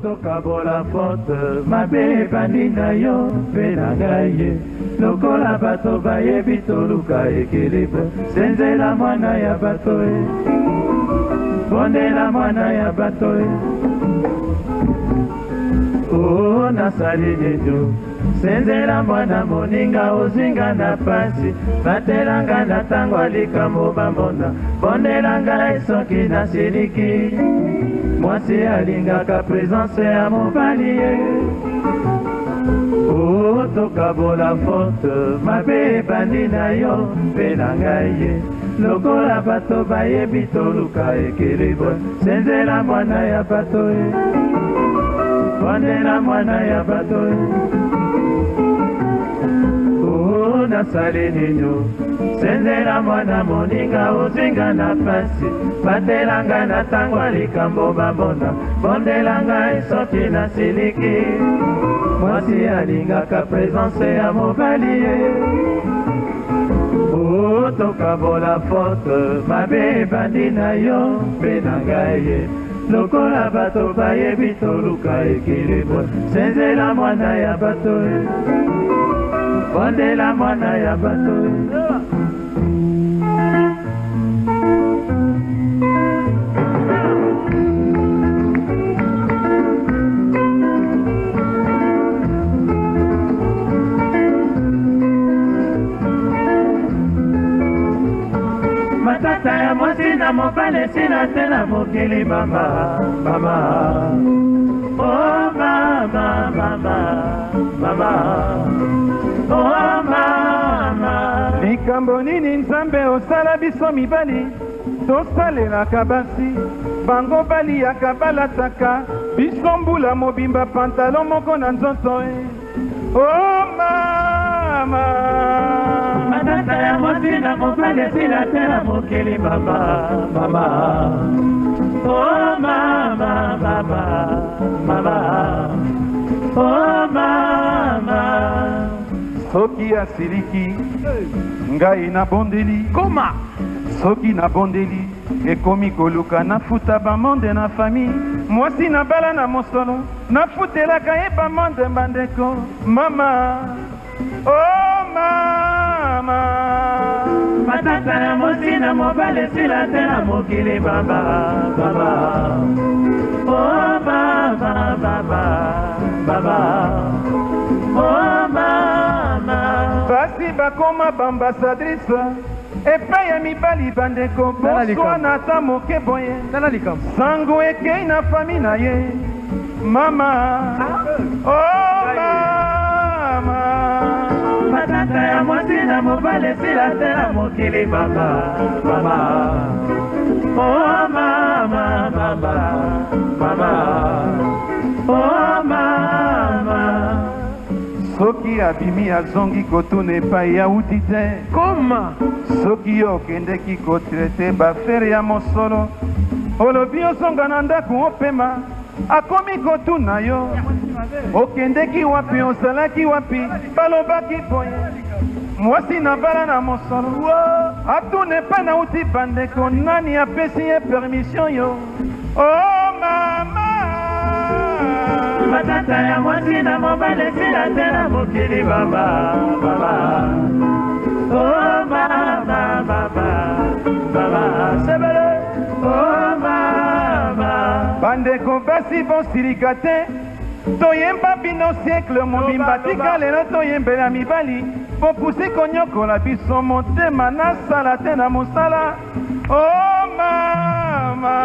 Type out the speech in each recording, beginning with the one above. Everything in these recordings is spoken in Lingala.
tokabola faute mabe ebandi na yo mpe na ngai ye lokola bato bayebi toluka ekilibre senzela mwana ya bato e bondela mwana ya bato e o nasali nini senzela mwana moninga ozinga na pasi batelanga na ntango alikambo bambona bondela ngai soki nasiliki mwasi alingaka presence ya mobali ye o tokabola faute mabe ebandi na yo mpe na ngai ye lokola bato bayebi toluka ekilibre senzela mwana ya bato ye bondela mwana ya bato ye o nasali nini senzela mwana moninga ozinga na pasi batelanga na ntango likambo babona bondela ngai soki nasiliki mwasi alingaka presence ya mobali ye o tokabola faute mabe ebandi na yo mpe na ngai ye lokola bato bayebi toluka ekilibre senzela mwana ya bato ye bondela mwana ya bato ye matata ya mwasi na mobali sina te na mokili mama mama oh mama mama mama oh mama likambo nini nzambe osala biso mibali tosalelaka basi bango baliyaka balataka biso mbula mobimba pantalon moko na nzoto e oh mama matata ya mwasi na mobali sila te na mokili mama mama oh mama mama mama oh mama soki asiliki ngai nabondeli koma soki nabondeli ekomi koluka nafuta bamonde na famille mwasi na bala na mosolo nafutelaka ye bamonde bandeko mama oh mama matata ya mwasi na mobali sila te na mokili baba baba oh baba baba baba oh mama basi bakoma bambassadrice epai ya mibali bandeko boswana ata moke boye sango ekei na fami na ye mama oh mama matata ya mwasi na mobali sila te na mokili mama mama oh mama mama mama oh mama soki abimi azongi kotuna epai yauti te koma soki yo okendeki kotraite bafere ya mosolo olobi ozonga na ndako opema akomi kotuna yo okendeki wapi ozalaki wapi balobaki boye mwasi na bala na mosolo atuna epai nauti bandeko nani apesi ye permission yo oh mama matata ya mwasi na mobali sila te na mokili baba baba oh mama baba baba sebele oh mama bandeko basi bosilika te toyemba bino siècle mobimba tika lelo toyembela mibali bopusi konyokola biso motema nasala te na mosala oh mama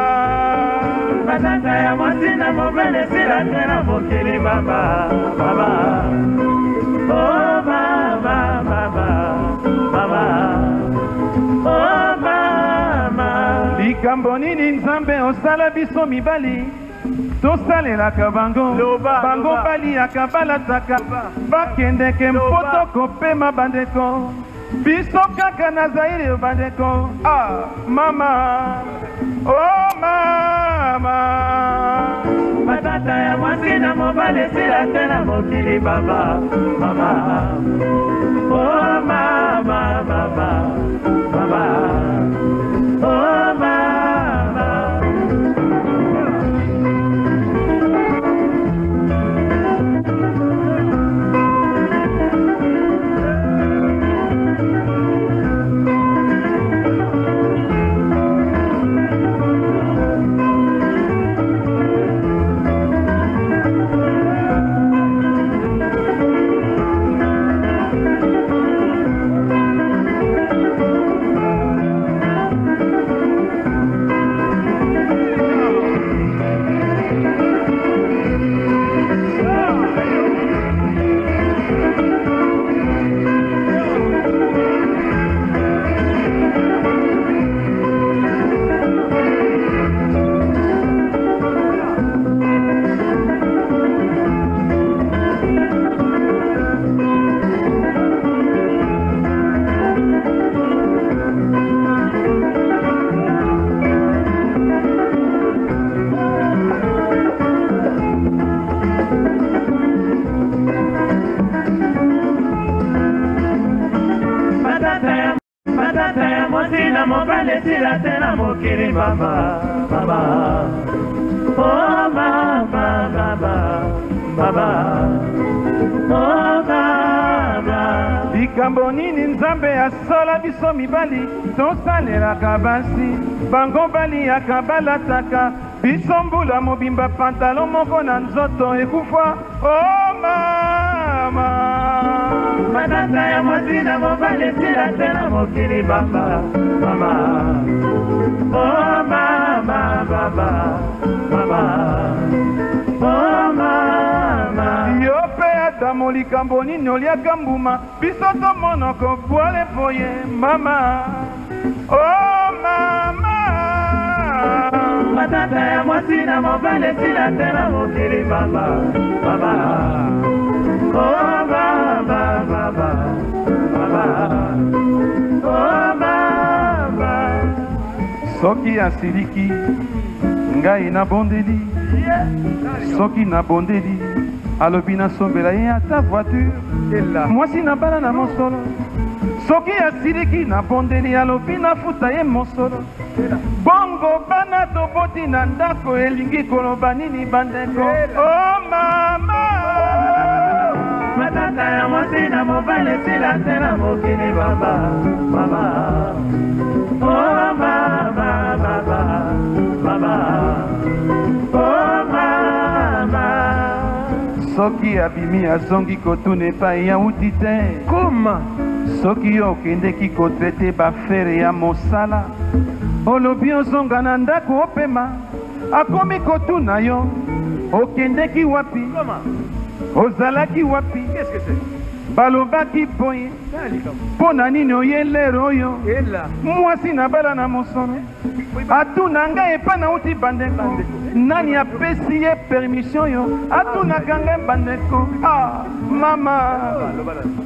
matata ya mwasi na mobali sila te na mokili baba baba oh mama mama mama oh mama likambo nini nzambe osala biso mibali tosalelaka bango bango baliyaka balataka bakendeke mpoto kopema bandeko biso kaka na Zaire bandeko ah mama oh mama matata ya mwasi na mobali sila te na mokili baba mama oh mama mama mama oh mama esila te na mokili mama mama. Oh mama mama mama. Oh mama. Likambo nini Nzambe asala biso mibali tosalelaka basi bango baliaka balataka biso mbula mobimba pantalon moko na nzoto ekufa. Oh mama. Matata ya mwasi na mobali esila te na mokili mama mama. Oh mama mama mama. Oh mama. Yo pe ata molikambo nini oliaka mbuma biso tomonoko bwale poye mama. Oh mama. Matata ya mwasi na mobali esila te na mokili mama mama. Oh mama mama mama. Oh mama. Soki asiliki ngai na bondeli, soki na bondeli alobi nasombela ye ata voiture mwasi na bala na mosolo. Soki asiliki na bondeli alobi nafuta ye mosolo. Bongo bana toboti na ndako elingi koloba nini bandeko. Oh mama. Matata ya mwasi na mobali esila te na mokili mama mama. Oh mama mama mama. Oh mama. Soki abimi azongi kotuna epai ya uti te. Kuma. Soki yo okendeki kotrete bafere ya mosala olobi ozonga na ndako opema akomi kotuna yo okendeki wapi ozalaki wapi balobaki boye mpo na nini oye lero oyo mwasi na bala na mosono atuna ngai epa na uti bandeko nani apesi ye permission yo atunaka ngai bandeko. Ah mama.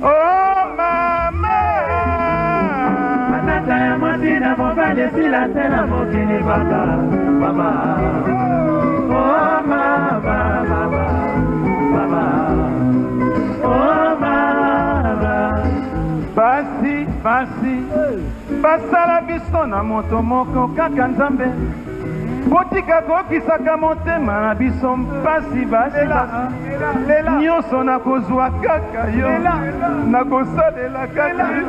Oh mama. Matata ya mwasi na mobali esila te na mokili mama mama. Oh mama mama mama. Oh mama. Basi basi basala biso na moto moko kaka Nzambe botika kokisaka motema na biso mpasi basi nyonso nakozwa kaka yo nakosalela kaka yo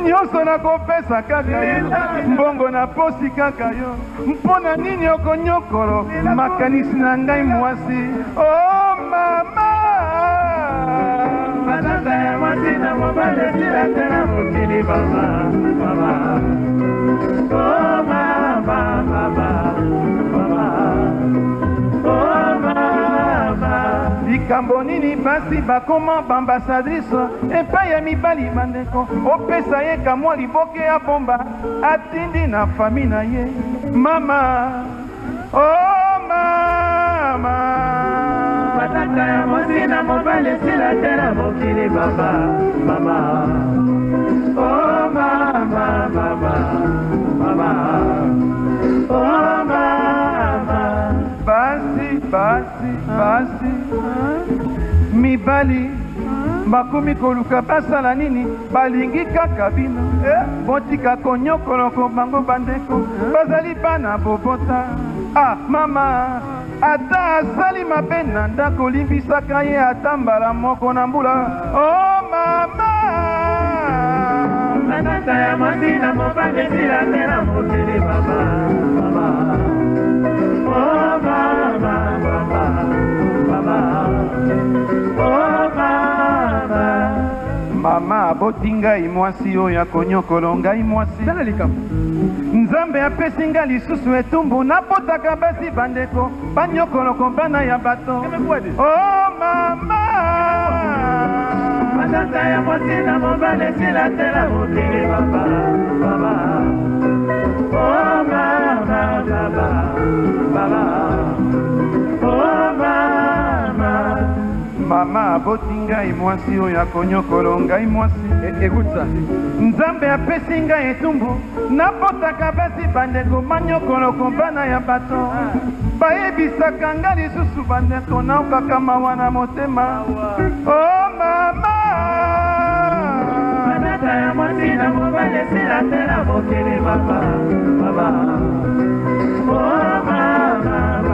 nyonso nakopesa kaka yo mbongo na posi kaka yo mpona nini okonyokolo makanisi na ngai mwasi. Oh mama. Matata ya mwasi na mobali esila te na mokili mama mama. Oh mama mama mama. Oh mama. Likambo nini basi bakoma bambassadrice epai ya mibali bandeko opesa ye kamwa liboke ya bomba atindi na fami na ye mama. Oh mama. Matata ya mwasi na mobali esila te na mokili mama mama. Oh mama mama mama. Oh mama. Basi basi basi mibali bakomi koluka basala nini balingi kaka bino botika konyokoloko bango bandeko bazali bana bobota. Ah mama. Ata asali mabe na ndako limbisaka ye ata mbala moko na mbula. Oh mama. Matata ya mwasi na mobali esila te na mokili mama mama. Oh mama mama mama. Oh mama. Mama aboti ngai mwasi oyo akonyokolo ngai mwasi. Nzambe apesi ngai lisusu etumbu nabotaka basi bandeko banyokoloko bana ya bato. Oh mama. Matata ya mwasi na mobali esila te na mokili mama mama. Oh mama mama mama. Oh mama. Mama aboti ngai mwasi oyo akonyokolo ngai mwasi. Nzambe apesi ngai etumbu nabotaka basi bandeko banyokoloko bana ya bato bayebisaka ngai lisusu bandeko naokaka mawa na motema. Oh mama. Matata ya mwasi na mobali esila te na mokili mama mama oh mama